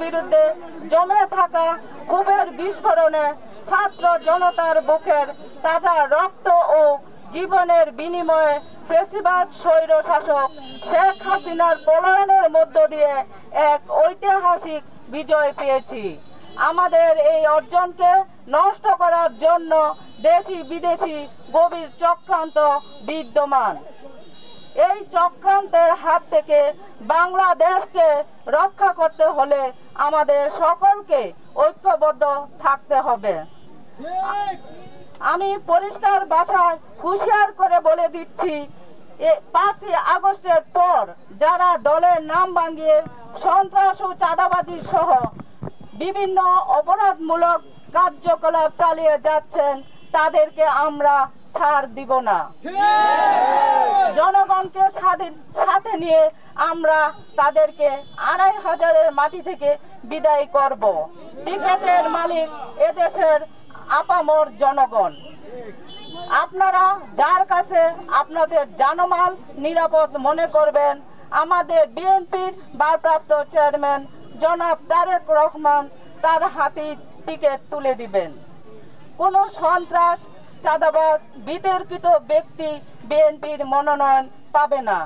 বিরুদ্ধে জমে থাকা ক্ষোভের বিস্ফোরণে ছাত্র জনতার বুকের তাজা রক্ত ও জীবনের বিনিময়ে ফ্যাসিবাদ স্বৈর শাসক শেখ হাসিনার পলায়নের মধ্য দিয়ে এক ঐতিহাসিক বিজয় পেয়েছি। আমাদের এই অর্জনকে নষ্ট করার জন্য দেশি বিদেশি গভীর চক্রান্ত বিদ্যমান। এই চক্রান্তের হাত থেকে বাংলাদেশকে রক্ষা করতে হলে আমাদের সকলকে ঐক্যবদ্ধ থাকতে হবে। আমি পরিষ্কার ভাষায় হুঁশিয়ার করে বলে দিচ্ছি, 5ই আগস্টের পর যারা দলের নাম ভাঙিয়ে সন্ত্রাস ও চাঁদাবাজি সহ বিভিন্ন অপরাধমূলক কার্যকলাপ চালিয়ে যাচ্ছেন তাদেরকে আমরা ছাড় দিব না। জনগণকে সাথে নিয়ে আমরা তাদেরকে 2500-এর মাটি থেকে বিদায় করব। টিকেটের মালিক এদেশের আপামর জনগণ। আপনারা যার কাছে আপনাদের জানমাল নিরাপদ মনে করবেন, আমাদের বিএনপির ভারপ্রাপ্ত চেয়ারম্যান জনাব তারেক রহমান তার হাতে টিকিট তুলে দিবেন। কোনো সন্ত্রাস চাঁদাবাজ বিতর্কিত ব্যক্তি বিএনপির মনোনয়ন পাবে না।